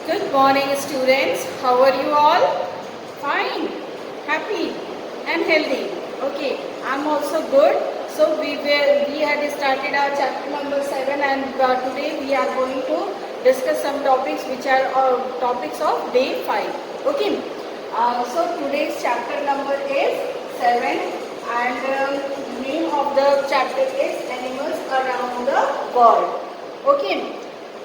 Good morning, students. How are you all? Fine, happy, and healthy. Okay, I'm also good. So we had started our chapter number 7, and today we are going to discuss some topics which are topics of day 5. Okay. So today's chapter number is 7, and name of the chapter is Animals Around the World. Okay,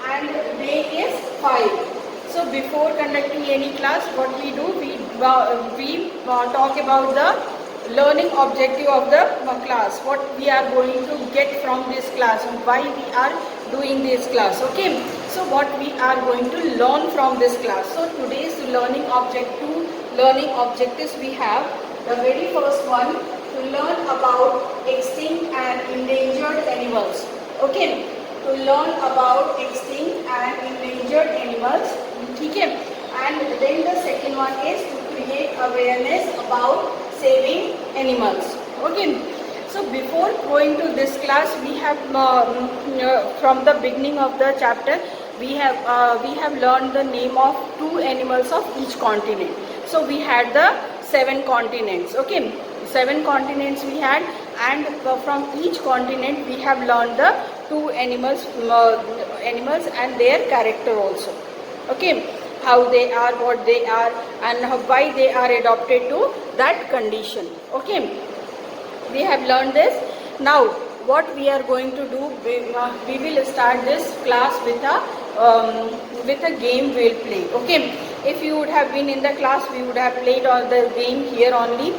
and day is 5. So before conducting any class, what we do, we talk about the learning objective of the class, what we are going to get from this class and why we are doing this class. Okay, so what we are going to learn from this class. So today's learning objectives we have, the very first one, to learn about extinct and endangered animals. Okay, to learn about extinct and endangered animals. Okay, and then the second one is to create awareness about saving animals. Okay, so before going to this class, we have from the beginning of the chapter, we have learned the name of 2 animals of each continent. So we had the 7 continents. Okay, 7 continents we had, and from each continent we have learned the 2 animals and their character also. Okay, how they are, what they are, and why they are adapted to that condition. Okay, we have learned this. Now what we are going to do, we will start this class with a game we will play. Okay, if you would have been in the class, we would have played all the game here only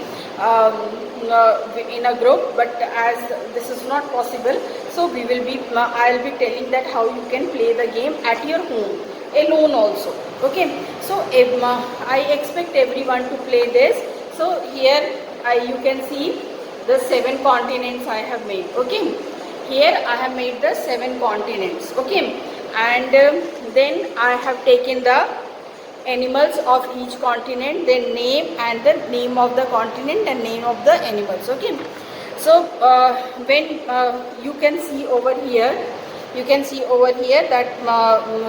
in a group, but as this is not possible, so I'll be telling that how you can play the game at your home alone also. Okay, so I expect everyone to play this. So here you can see the 7 continents I have made. Okay, here I have made the 7 continents. Okay, and then I have taken the animals of each continent, their name and the name of the continent and name of the animals. Okay, so when you can see over here, that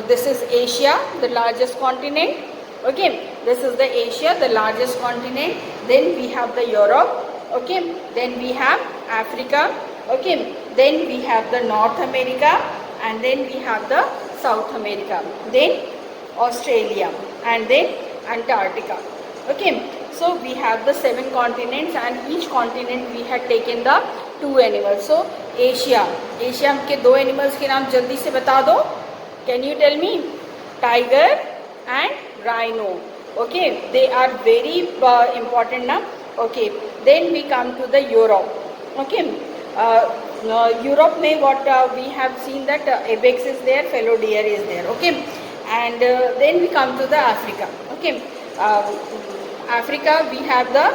this is Asia, the largest continent. Okay, this is the Asia, the largest continent. Then we have the Europe. Okay, then we have Africa. Okay, then we have the North America, and then we have the South America, then Australia, and then Antarctica. Okay, so we have the 7 continents, and each continent we had taken the 2 animals. So Asia के 2 animals के नाम जल्दी से बता दो. Can you tell me? Tiger and rhino. Okay, they are very important now. Okay, then we come to the Europe. Okay, Europe में what we have seen that ibex is there, fallow deer is there. Okay, and then we come to the Africa. Okay, Africa we have the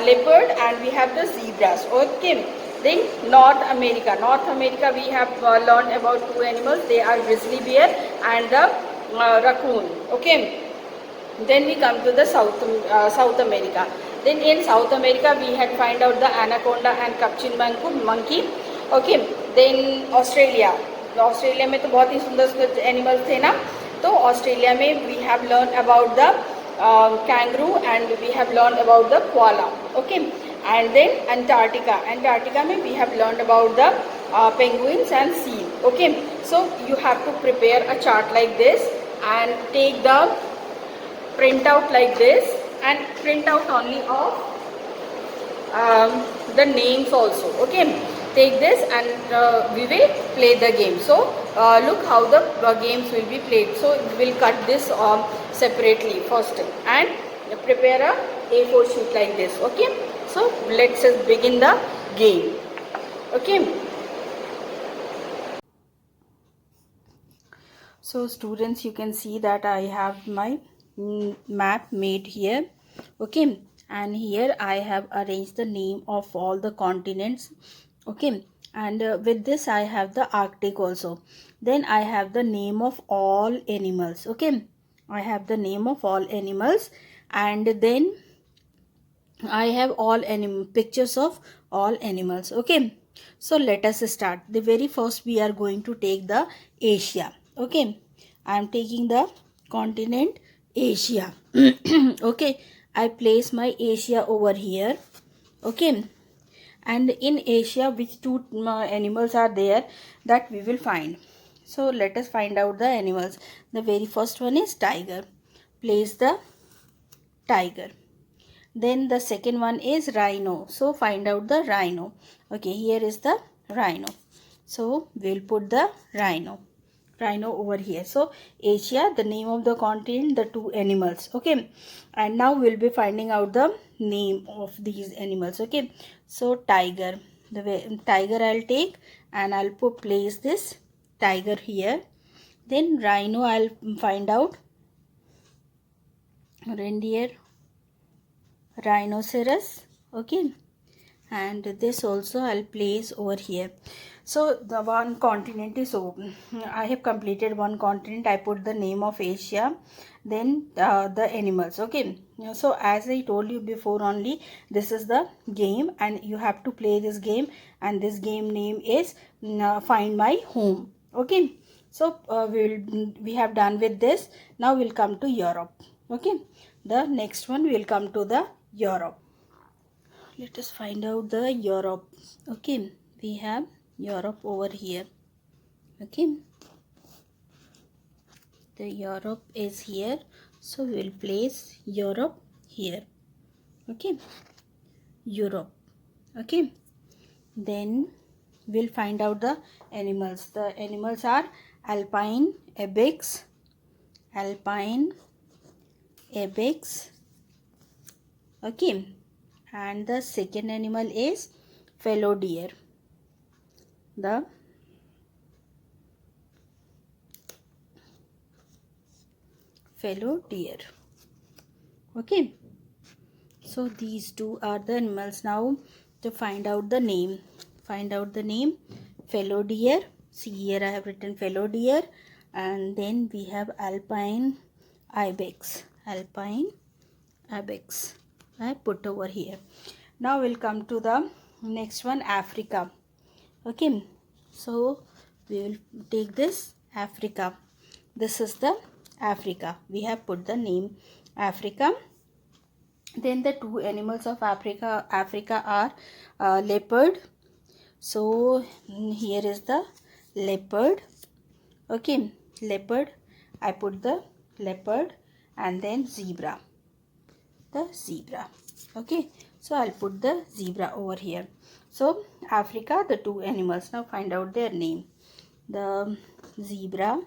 leopard and we have the zebras. Okay, then North America we have learned about 2 animals. They are grizzly bear and the raccoon. Okay, then we come to the South America. Then in South America we had find out the anaconda and capuchin monkey. Okay, then Australia में तो बहुत ही सुंदर animals थे ना. तो Australia में we have learned about the kangaroo and we have learned about the koala. Okay, and then Antarctica में we have learned about the penguins and seal. Okay, so you have to prepare a chart like this and take the printout like this and print out only of the names also. Okay, take this and we will play the game. So look how the games will be played. So we will cut this separately first and prepare a A4 sheet like this. Okay, so let's just begin the game. Okay, so students, you can see that I have my map made here. Okay, and here I have arranged the name of all the continents. Okay, and with this I have the Arctic also. Then I have the name of all animals. Okay, I have the name of all animals, and then I have all pictures of all animals. Okay, so let us start. The very first we are going to take the Asia. Okay, I am taking the continent Asia. Okay, I place my Asia over here. Okay, and in Asia which two animals are there, that we will find. So let us find out the animals. The very first one is tiger. Place the tiger. Then the second one is rhino. So find out the rhino. Okay, here is the rhino. So we'll put the rhino over here. So Asia, the name of the continent, the two animals. Okay, and now we'll be finding out the name of these animals. Okay, so tiger, the way, tiger I'll take, and I'll place this tiger here. Then rhino I'll find out, reindeer, rhinoceros. Okay, and this also I'll place over here. So the one continent is over. I have completed one continent. I put the name of Asia, then the animals. Okay, so as I told you before only, this is the game and you have to play this game, and this game name is Find My Home. Okay, so we have done with this. Now we'll come to Europe. Okay, the next one will come to the Europe. Let us find out the Europe. Okay, we have Europe over here. Okay, the Europe is here, so we will place Europe here. Okay, Europe. Okay, then we'll find out the animals. The animals are alpine ibex, alpine ibex. Okay, and the second animal is fallow deer. The fallow deer. Okay, so these two are the animals. Now to find out the name, fallow deer. See, here I have written fallow deer, and then we have alpine ibex, I put over here. Now we'll come to the next one, Africa. Okay, so we will take this Africa. This is the Africa. We have put the name Africa. Then the two animals of Africa are leopard. So here is the leopard. Okay, leopard. I put the leopard, and then zebra. The zebra. Okay, so I'll put the zebra over here. So Africa, the two animals. Now find out their name. The zebra.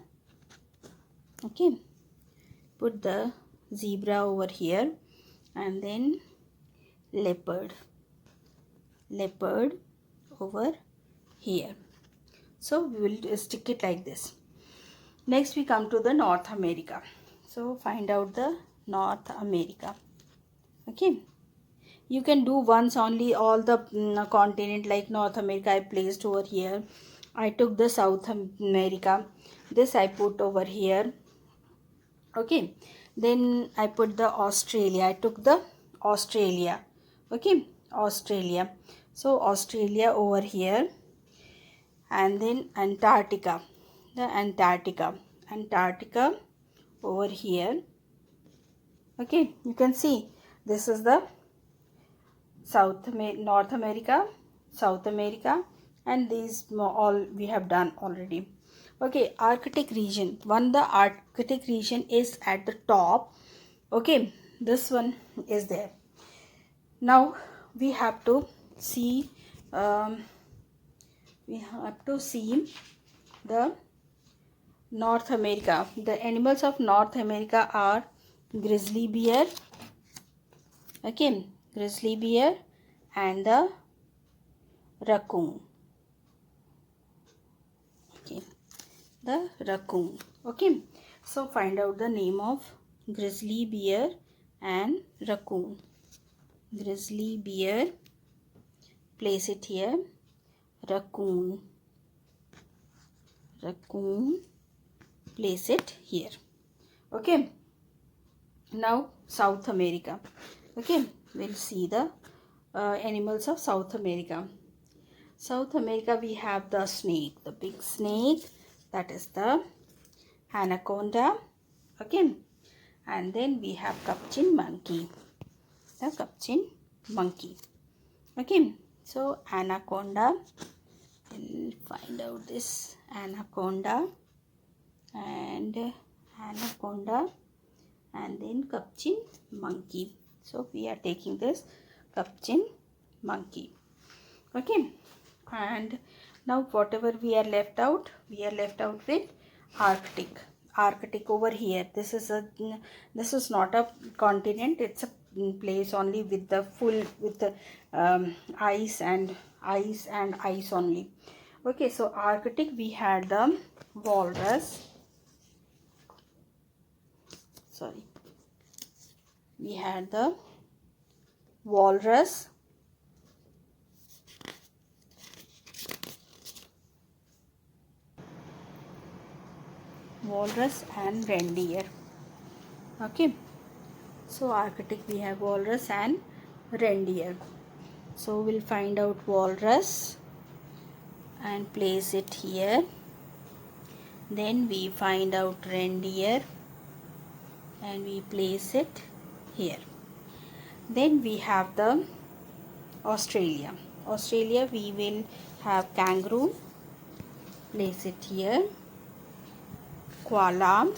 Okay, put the zebra over here, and then leopard over here. So we will stick it like this. Next we come to the North America. So find out the North America. Okay, you can do once only all the continent, like North America I placed over here. I took the South America, this I put over here. Okay, then I put the Australia, I took the Australia. Okay, Australia, so Australia over here, and then Antarctica, the Antarctica over here. Okay, you can see this is the North America, South America, and these all we have done already. Okay, Arctic region. The Arctic region is at the top. Okay, this one is there. Now we have to see the North America. The animals of North America are grizzly bear. Okay, grizzly bear and the raccoon. Okay, the raccoon. Okay, so find out the name of grizzly bear and raccoon. Grizzly bear, place it here. Raccoon, place it here. Okay, now South America. Okay, we'll see the animals of South America. South America, we have the snake, the big snake, that is the anaconda. Okay, and then we have Capuchin monkey, the Capuchin monkey. Okay, so anaconda, we'll find out this anaconda and then Capuchin monkey. So we are taking this Capuchin monkey. Okay, and now whatever we are left out with Arctic over here. This is not a continent, it's a place only with the ice and ice only. Okay, so Arctic, we had the walrus, we had the walrus, and reindeer. Okay, so Arctic, we have walrus and reindeer. So we'll find out walrus and place it here. Then we find out reindeer and we place it here. Then we have the Australia, we will have kangaroo, place it here. Koala,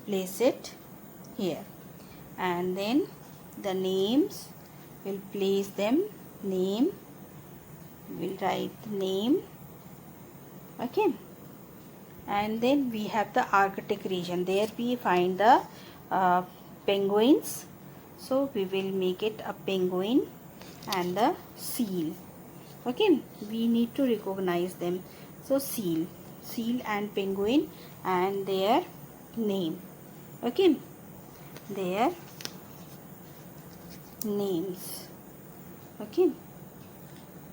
place it here. And then the names, we'll place them, name, we'll write the name. Okay, and then we have the Arctic region, there we find the penguins, so we will make it a penguin, and the seal. Okay, we need to recognize them, so seal and penguin and their name. Okay, their names. Okay,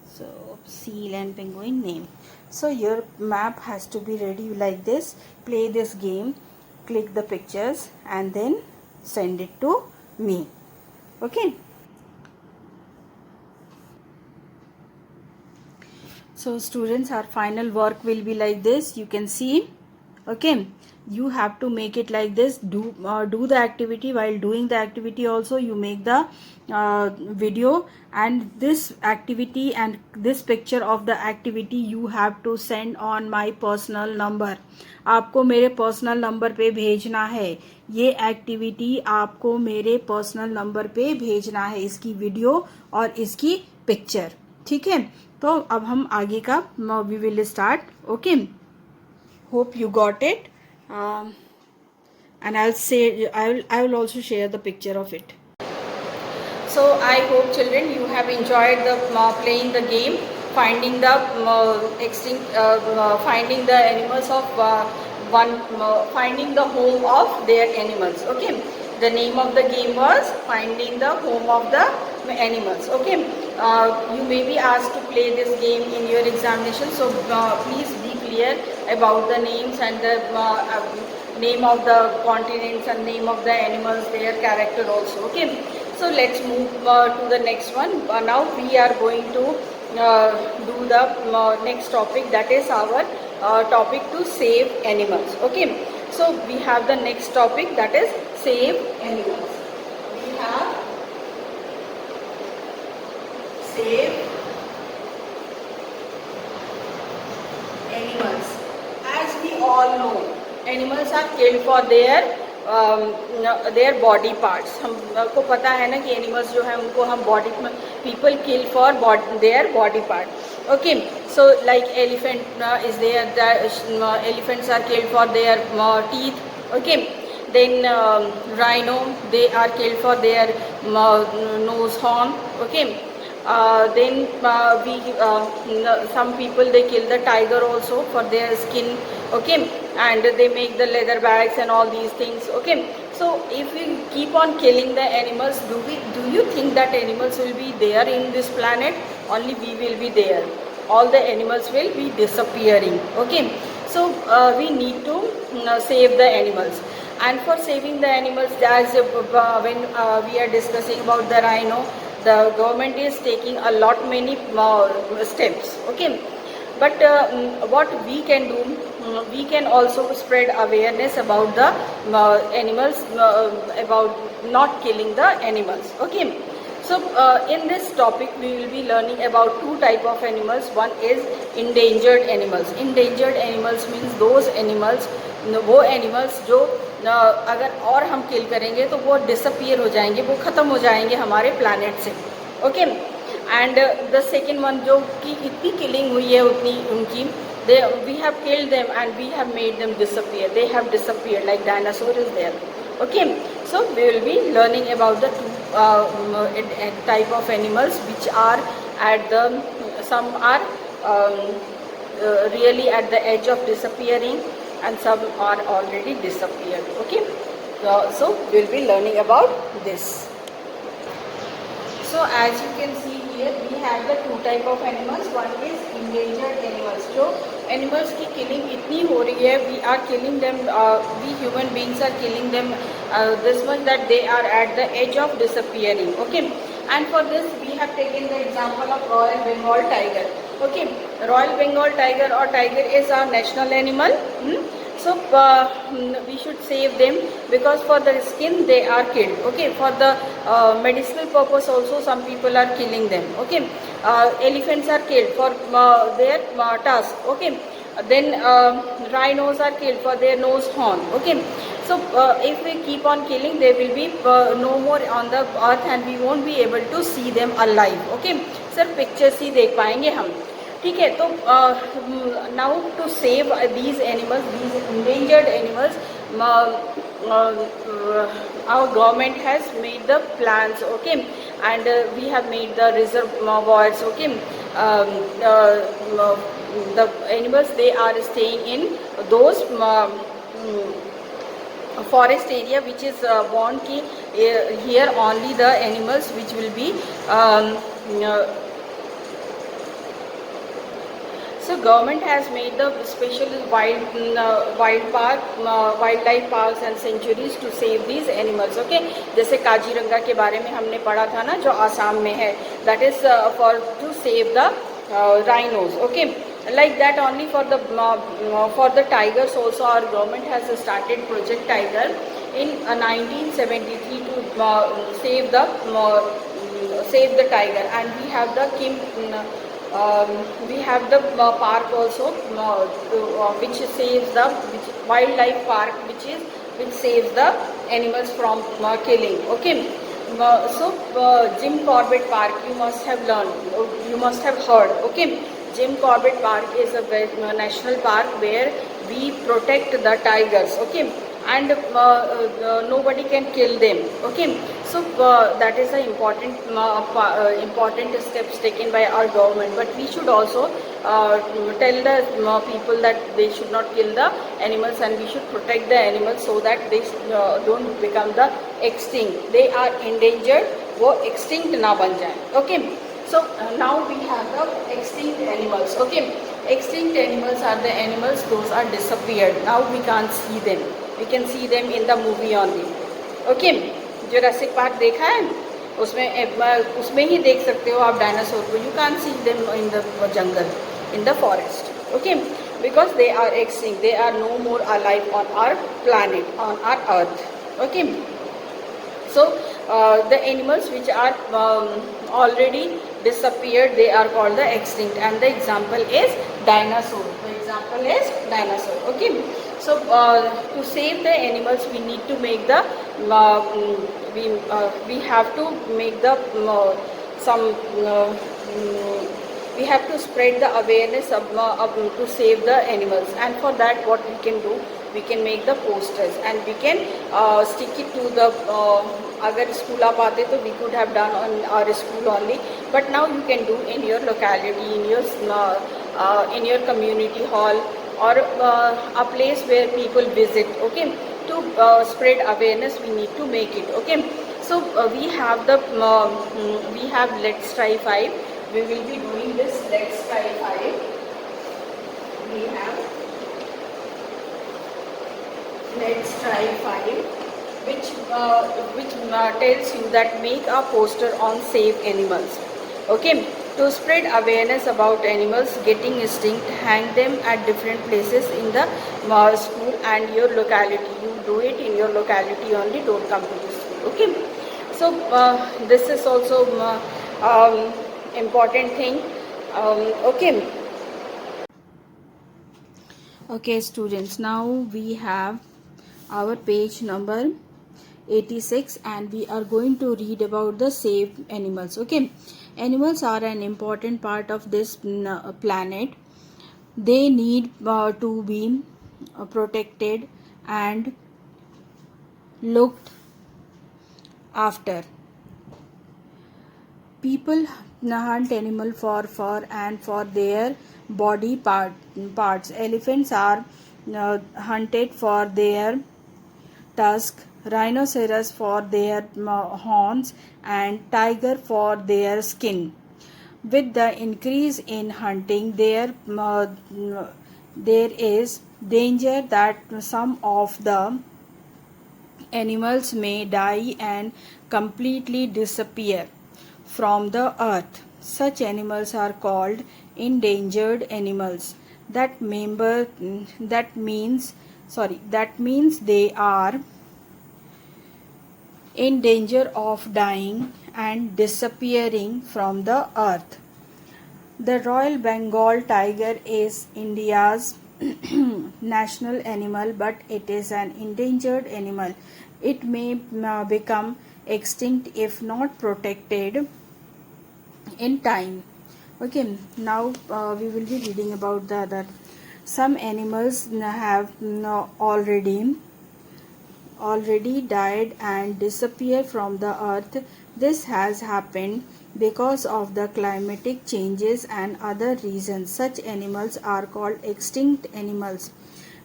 so seal and penguin name. So your map has to be ready like this. Play this game, click the pictures and then send it to me. Okay, so students, our final work will be like this, you can see. Okay, you have to make it like this. Do the activity. While doing the activity also you make the video, and this activity and this picture of the activity you have to send on my personal number. आपको मेरे personal number पे भेजना है, ये activity आपको मेरे personal number पे भेजना है, इसकी वीडियो और इसकी पिक्चर. ठीक है, तो अब हम आगे का we will start. Okay, hope you got it, and I will also share the picture of it. So I hope children you have enjoyed the playing the game, finding the finding the animals of finding the home of their animals. Okay, the name of the game was finding the home of the animals. Okay, you may be asked to play this game in your examination, so please be clear about the names and the name of the continents and name of the animals, their character also. Okay, so let's move to the next one. Now we are going to do the next topic, that is our topic to save animals. Okay, so we have the next topic, that is save animals. We have save animals. As we all know, animals are killed for their body parts. हमको पता है ना कि animals जो है उनको हम body में people kill for their body part. Okay, so like elephant is there, the elephants are killed for their teeth. Okay, then rhino, they are killed for their nose horn. Okay, then some people they kill the tiger also for their skin. Okay, and they make the leather bags and all these things. Okay, so if we keep on killing the animals, do you think that animals will be there in this planet? Only we will be there, all the animals will be disappearing. Okay, so we need to save the animals. And for saving the animals, as when we are discussing about the rhino, the government is taking a lot many steps. Okay, but what we can do, we can also spread awareness about the animals, about not killing the animals. Okay, so in this topic we will be learning about two type of animals. One is endangered animals. Endangered animals means those animals, वो animals जो अगर और हम किल करेंगे तो वो disappear हो जाएंगे, वो ख़त्म हो जाएंगे हमारे प्लानट से. Okay, and the second one जो कि इतनी किलिंग हुई है उतनी उनकी, we have killed them and we have made them disappear. They have disappeared like dinosaur is there. Okay, so we will be learning about the two type of animals which are at the, some are really at the edge of disappearing and some are already disappeared. Okay, so we will be learning about this. So as you can see here, we have the two type of animals. One is endangered animals. जो animals की killing इतनी हो रही है, we are killing them, we human beings are killing them this much that they are at the edge of disappearing. Okay, and for this we have taken the example of Royal Bengal tiger. Okay, Royal Bengal tiger or tiger is our national animal. So we should save them because for the skin they are killed. Okay, for the medicinal purpose also some people are killing them. Okay, elephants are killed for their tusk. Okay, then rhinos are killed for their nose horn. Okay, so if we keep on killing, they will be no more on the earth and we won't be able to see them alive. Okay, सिर्फ pictures ही देख पाएंगे हम. ठीक है, तो now to save these animals, these endangered animals, our government has made the plans. Okay, and we have made the reservoirs. Okay, the animals, they are staying in those forest area which is warned ki here only the animals which will be so government has made the special wildlife parks and sanctuaries to save these animals. Okay, जैसे काजीरंगा के बारे में हमने पढ़ा था ना, जो आसाम में है, that is for to save the rhinos. Okay, like that only for the tigers also our government has started Project Tiger in 1973 to save the tiger, and we have the we have the park also which saves the wildlife park which saves the animals from killing. Okay, so Jim Corbett Park, you must have learned, you must have heard. Okay, Jim Corbett Park is a national park where we protect the tigers. Okay, and nobody can kill them. Okay, so that is an important steps taken by our government, but we should also tell the people that they should not kill the animals and we should protect the animals so that they don't become the extinct. They are endangered, वो extinct ना बन जाए. Okay, so now we have the extinct animals. Okay, extinct animals are the animals those are disappeared. Now we can't see them. We can see them in the movie only. Okay, Jurassic Park देखा है, उसमें ही देख सकते हो आप dinosaur को. You can't see them in the jungle, in the forest. Okay, because they are extinct. They are no more alive on our planet, on our earth. Okay, so the animals which are already disappeared, they are called the extinct, and the example is dinosaur. The example is dinosaur. Okay, so to save the animals we need to make the we have to make the we have to spread the awareness of to save the animals, and for that what we can do, we can make the posters and we can stick it to the अगर school आप आते तो we could have done on our school only, but now you can do in your locality, in your community hall or a place where people visit. Okay, to spread awareness we need to make it. Okay, so we have the we have Let's Try 5. We will be doing this Let's Try 5. We have Let's Try 5, which tells you that make a poster on save animals. Okay, To spread awareness about animals getting extinct, hang them at different places in the school and your locality. You do it in your locality only, don't come to the school. Okay. So this is also important thing. Okay. Okay students, now we have our page number 86 and we are going to read about the save animals. Okay, animals are an important part of this planet. They need to be protected and looked after. People hunt animal for fur and for their body parts. Elephants are hunted for their tusk, rhinoceros for their horns, and tiger for their skin. With the increase in hunting, there is danger that some of the animals may die and completely disappear from the earth. Such animals are called endangered animals. That means they are in danger of dying and disappearing from the earth. The Royal Bengal tiger is India's national animal, but it is an endangered animal. It may become extinct if not protected in time. Okay, now we will be reading about the other. Some animals have already died and disappear from the earth. This has happened because of the climatic changes and other reasons. Such animals are called extinct animals.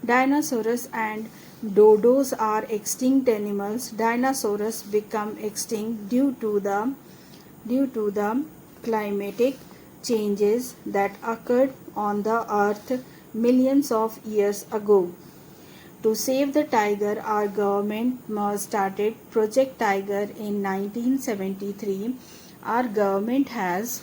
Dinosaurs and dodos are extinct animals. Dinosaurs become extinct due to the climatic changes that occurred on the earth millions of years ago. To save the tiger, our government started Project Tiger in 1973. Our government has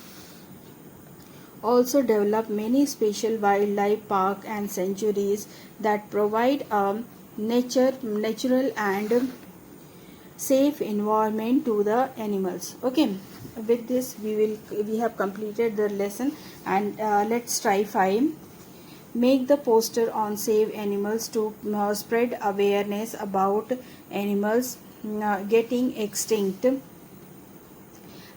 also developed many special wildlife parks and sanctuaries that provide a natural and safe environment to the animals. Okay, with this we have completed the lesson, and let's try 5. Make the poster on save animals to spread awareness about animals getting extinct.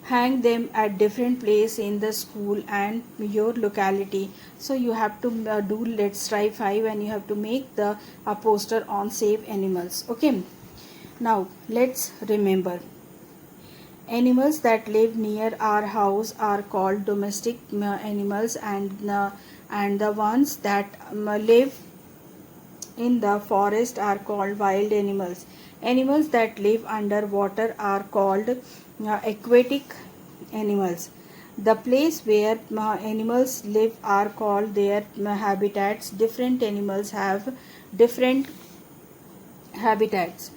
Hang them at different place in the school and your locality. So you have to do let's try 5 and you have to make the poster on save animals. Okay, now let's remember. Animals that live near our house are called domestic animals, and the ones that live in the forest are called wild animals. Animals that live underwater are called aquatic animals. The place where animals live are called their habitats. Different animals have different habitats.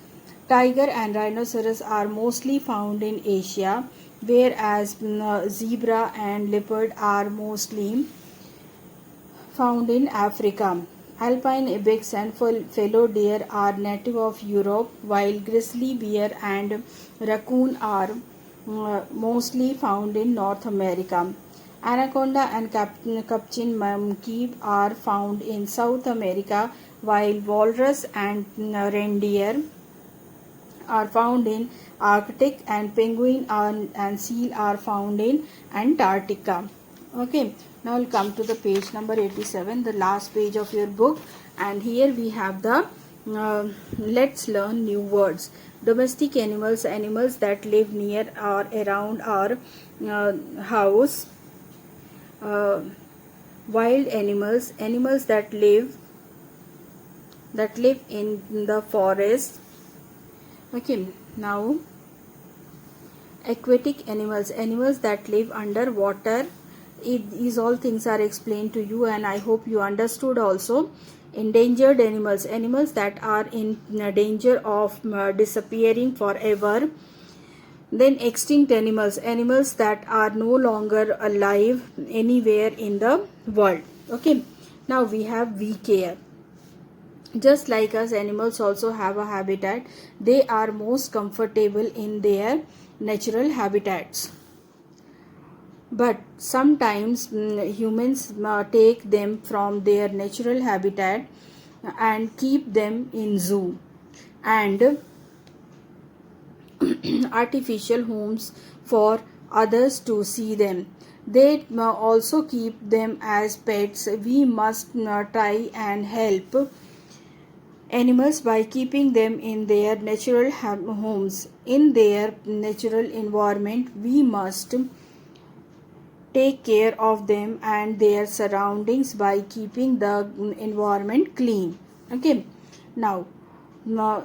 Tiger and rhinoceros are mostly found in Asia, whereas zebra and leopard are mostly found in Africa. Alpine ibex and fallow deer are native of Europe, while grizzly bear and raccoon are mostly found in North America. Anaconda and capuchin monkey are found in South America, while walrus and reindeer are found in Arctic, and penguin and seal are found in Antarctica. Okay, now we'll come to the page number 87, the last page of your book, and here we have the let's learn new words. Domestic animals, animals that live near or around our house. Wild animals, animals that live in the forest. Okay, now aquatic animals, animals that live underwater. These all things are explained to you, and I hope you understood also. Endangered animals, animals that are in danger of disappearing forever. Then extinct animals, animals that are no longer alive anywhere in the world. Okay, now we have we care. Just like us, animals also have a habitat. They are most comfortable in their natural habitats. But sometimes humans take them from their natural habitat and keep them in zoo and artificial homes for others to see them. They also keep them as pets. We must try and help animals by keeping them in their natural homes, in their natural environment. We must take care of them and their surroundings by keeping the environment clean. Okay, now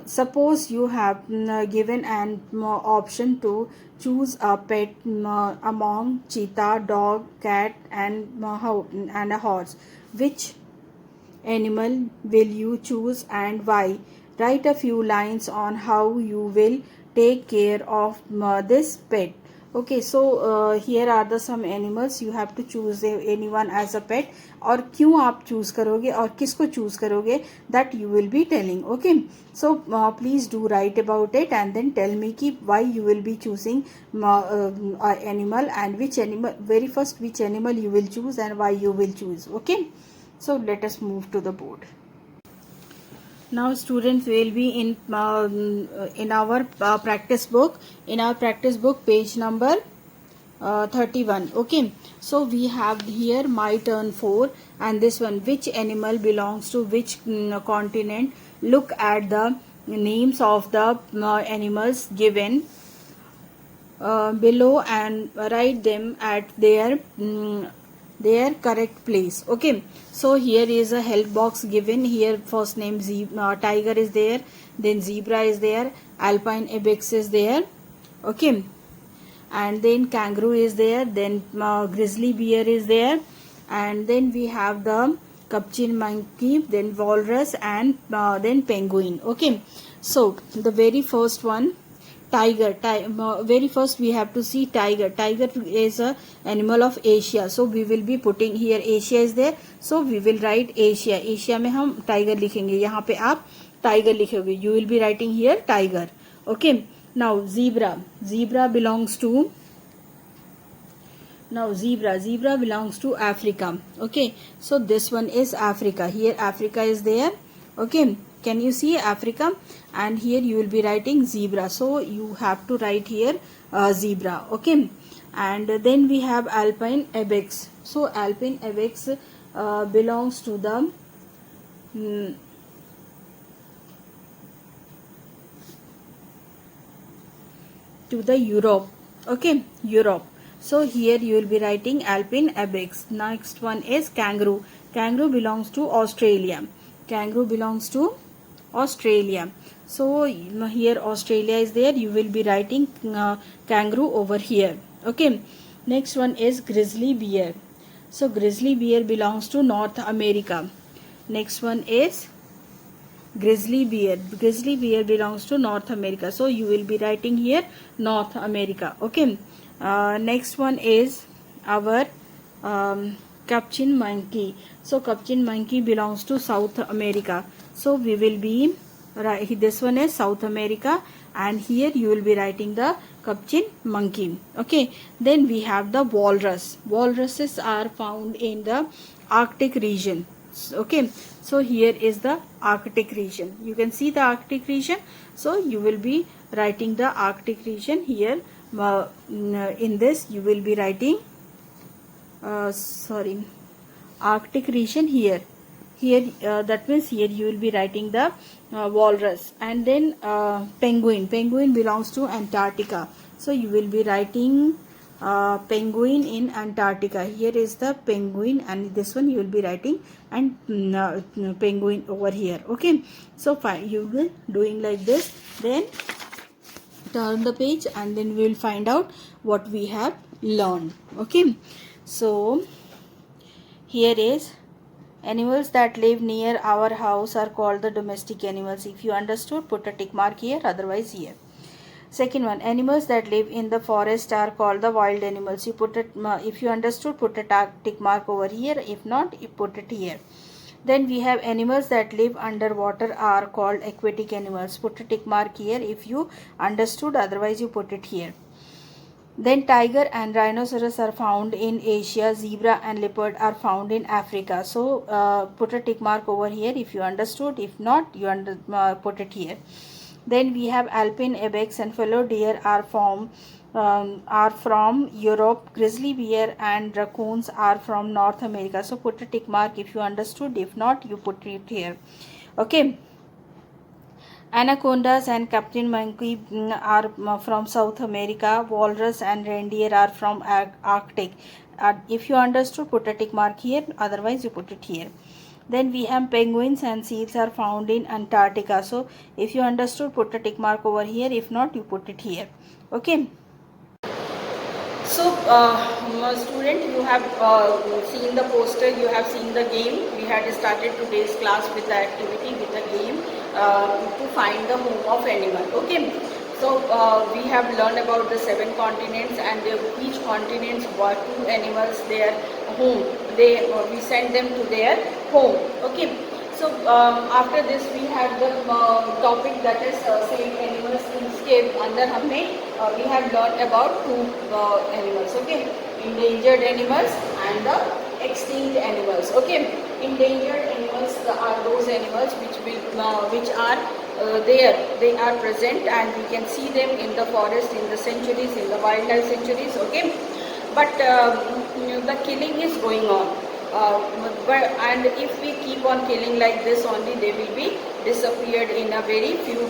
suppose you have given an option to choose a pet among cheetah, dog, cat and a horse. Which animal will you choose and why? Write a few lines on how you will take care of this pet. Okay, so here are the some animals. You have to choose anyone as a pet. और क्यों आप choose करोगे और किसको choose करोगे, that you will be telling. Okay, so please do write about it and then tell me ki why you will be choosing animal and which animal, very first which animal you will choose and why you will choose. Okay, so let us move to the board. Now students will be in our practice book. In our practice book, page number 31. Okay, so we have here my turn 4 and this one, which animal belongs to which continent. Look at the names of the animals given below and write them at their correct place. Okay, so here is a help box given. Here first name tiger is there, then zebra is there, alpine ibex is there. Okay, and then kangaroo is there, then grizzly bear is there, and then we have the capuchin monkey, then walrus and then penguin. Okay, so the very first one, tiger. Very first we have to see tiger. Tiger is a animal of Asia, so we will be putting here Asia is there, so we will write Asia. Asia में हम tiger लिखेंगे, यहाँ पे आप tiger लिखोगे, you will be writing here tiger. Okay, now zebra. Zebra belongs to zebra belongs to Africa. Okay, so this one is Africa. Here Africa is there. Okay, can you see Africa? And here you will be writing zebra, so you have to write here zebra. Okay, and then we have alpine ibex. So alpine ibex belongs to the Europe. Okay, Europe. So here you will be writing alpine ibex. Next one is kangaroo. Kangaroo belongs to Australia. Kangaroo belongs to Australia. So here Australia is there. You will be writing kangaroo over here. Okay. Next one is grizzly bear. So grizzly bear belongs to North America. Next one is grizzly bear. Grizzly bear belongs to North America. So you will be writing here North America. Okay. Next one is our capuchin monkey. So capuchin monkey belongs to South America. So we will be this one is South America, and here you will be writing the capuchin monkey. Okay, then we have the walrus. Walruses are found in the Arctic region. Okay, so here is the Arctic region. You can see the Arctic region, so you will be writing the Arctic region here. In this you will be writing Arctic region here. That means here you will be writing the walrus. And then penguin. Penguin belongs to Antarctica, so you will be writing penguin in Antarctica. Here is the penguin, and this one you will be writing and penguin over here. Okay, so fine, you will be doing like this. Then turn the page and then we will find out what we have learned. Okay, so here is animals that live near our house are called the domestic animals. If you understood, put a tick mark here, otherwise here. Second one, animals that live in the forest are called the wild animals. You put it, if you understood, put a tick mark over here. If not, you put it here. Then we have animals that live underwater are called aquatic animals. Put a tick mark here if you understood, otherwise you put it here. Then tiger and rhinoceros are found in Asia. Zebra and leopard are found in Africa. So put a tick mark over here if you understood. If not, you put it here. Then we have alpine ibex and fallow deer are from Europe. Grizzly bear and raccoons are from North America. So put a tick mark if you understood. If not, you put it here. Okay. Anacondas and Captain Monkey are from South America. Walrus and reindeer are from Arctic. If you understood, put a tick mark here. Otherwise, you put it here. Then we have penguins and seals are found in Antarctica. So if you understood, put a tick mark over here. If not, you put it here. Okay. So student, you have seen the poster, you have seen the game. We had started today's class with the activity, with the game to find the home of animal. Okay. So we have learned about the 7 continents, and each continents what 2 animals their home. We send them to their home. Okay. So after this we had the topic that is same animals landscape. Under हमने we have learned about 2 animals. Okay, endangered animals and the extinct animals. Okay, endangered animals are those animals which are there. They are present and we can see them in the forest, in the sanctuaries, in the wildlife sanctuaries. Okay, but the killing is going on. And if we keep on killing like this only, they will be disappeared in a very few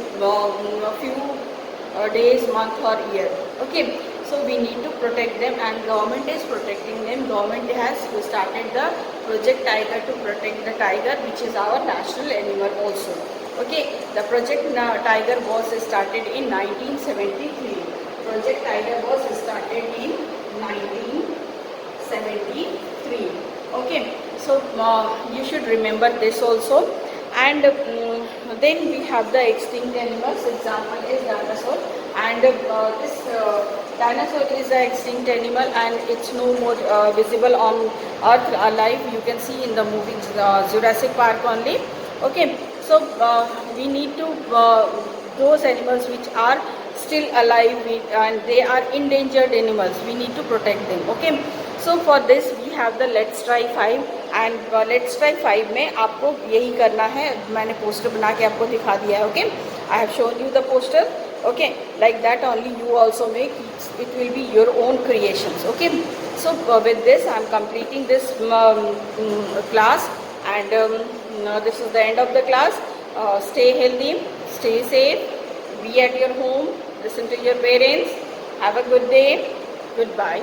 days, month or year. Okay, so we need to protect them, and government is protecting them. Government has started the Project Tiger to protect the tiger, which is our national animal also. Okay, the Project Tiger was started in 1973. Project Tiger was started in 1973. Okay, so you should remember this also. And then we have the extinct animals. Example is dinosaur, and this dinosaur is an extinct animal and it's no more visible on earth alive. You can see in the movie Jurassic Park only. Okay, so we need to those animals which are still alive and they are endangered animals, we need to protect them. Okay, so for this we have the Let's Try 5, and Let's Try 5 में आपको यही करना है. मैंने poster बना के आपको दिखा दिया है. Okay, I have shown you the poster. Okay, like that only you also make it will be your own creations. Okay, so with this I am completing this class, and this is the end of the class. Stay healthy, stay safe, be at your home, listen to your parents. Have a good day. Goodbye.